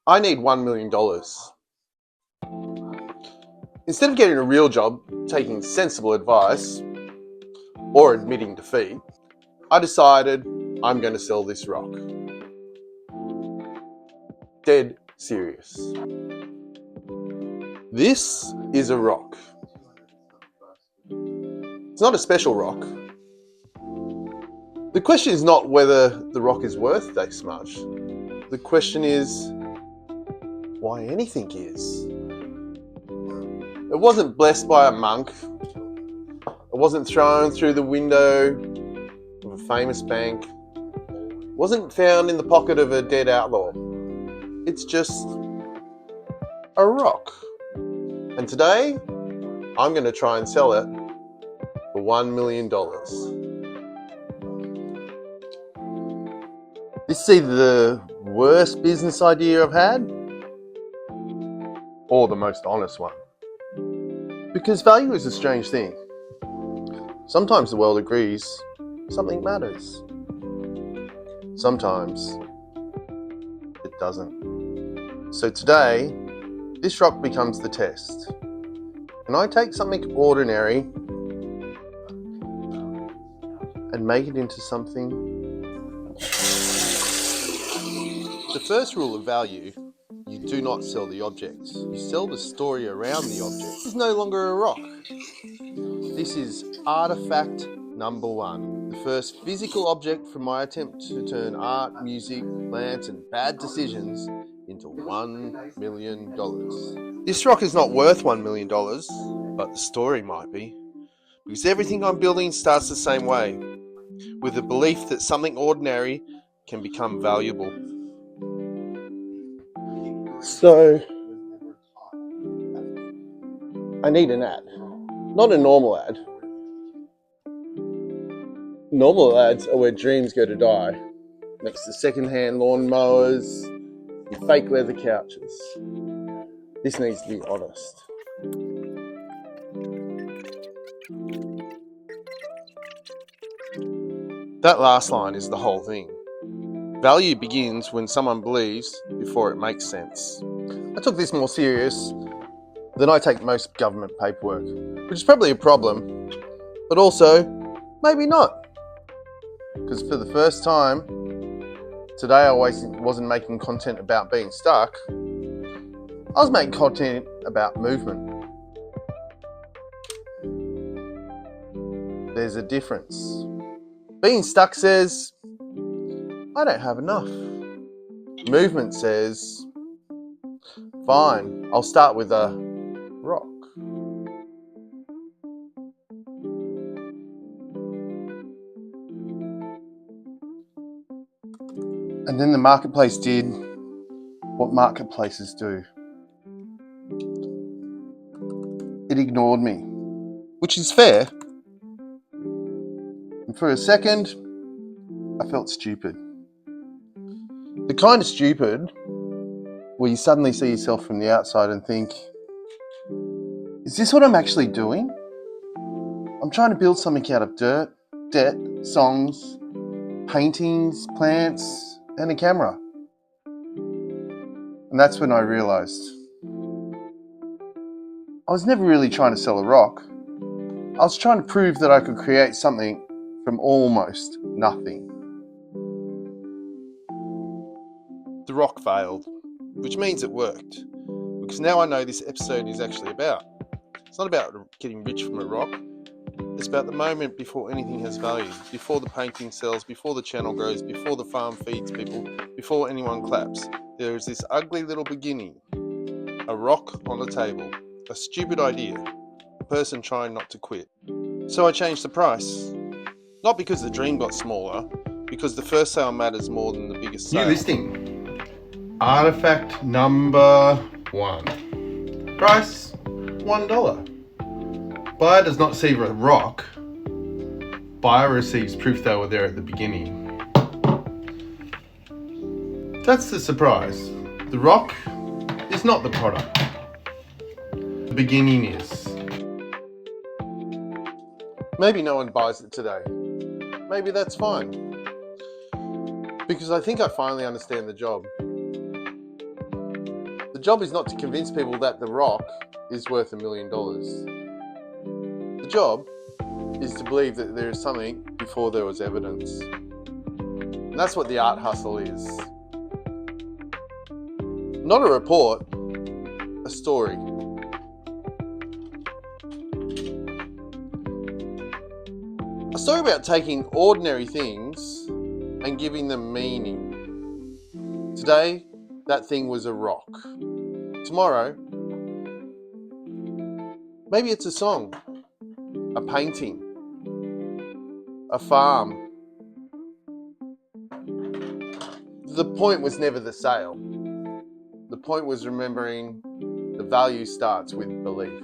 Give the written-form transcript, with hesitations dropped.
I need $1 million. Instead of getting a real job, taking sensible advice, or admitting defeat, I decided I'm going to sell this rock. Dead serious. This is a rock. It's not a special rock. The question is not whether the rock is worth this much. The question is why anything is. It wasn't blessed by a monk. It wasn't thrown through the window of a famous bank. It wasn't found in the pocket of a dead outlaw. It's just a rock. And today, I'm going to try and sell it for $1 million. This is either the worst business idea I've had, or the most honest one. Because value is a strange thing. Sometimes the world agrees something matters. Sometimes it doesn't. So today, this rock becomes the test. And I take something ordinary and make it into something. The first rule of value: you do not sell the object. You sell the story around the object. This is no longer a rock. This is artifact number one. The first physical object from my attempt to turn art, music, plants, and bad decisions into $1 million. This rock is not worth $1 million, but the story might be. Because everything I'm building starts the same way, with the belief that something ordinary can become valuable. So, I need an ad. Not a normal ad. Normal ads are where dreams go to die, next to second-hand lawn mowers and fake leather couches. This needs to be honest. That last line is the whole thing. Value begins when someone believes before it makes sense. I took this more serious than I take most government paperwork, which is probably a problem, but also maybe not. Because for the first time, today I wasn't making content about being stuck. I was making content about movement. There's a difference. Being stuck says, I don't have enough. Movement says, fine, I'll start with a rock. And then the marketplace did what marketplaces do. It ignored me, which is fair. And for a second, I felt stupid. The kind of stupid where you suddenly see yourself from the outside and think, is this what I'm actually doing? I'm trying to build something out of dirt, debt, songs, paintings, plants, and a camera. And that's when I realised I was never really trying to sell a rock. I was trying to prove that I could create something from almost nothing. The rock failed, which means it worked. Because now I know this episode is actually about. It's not about getting rich from a rock. It's about the moment before anything has value, before the painting sells, before the channel grows, before the farm feeds people, before anyone claps. There is this ugly little beginning. A rock on the table. A stupid idea. A person trying not to quit. So I changed the price. Not because the dream got smaller, because the first sale matters more than the biggest sale. New listing. Artifact number 1. Price $1. Buyer does not receive a rock. Buyer receives proof they were there at the beginning. That's the surprise. The rock is not the product. The beginning is. Maybe no one buys it today. Maybe that's fine. Because I think I finally understand the job. job is not to convince people that the rock is worth $1 million. The job is to believe that there is something before there was evidence. And that's what the art hustle is. Not a report, a story. A story about taking ordinary things and giving them meaning. Today, that thing was a rock. Tomorrow, maybe it's a song, a painting, a farm. The point was never the sale. The point was remembering the value starts with belief.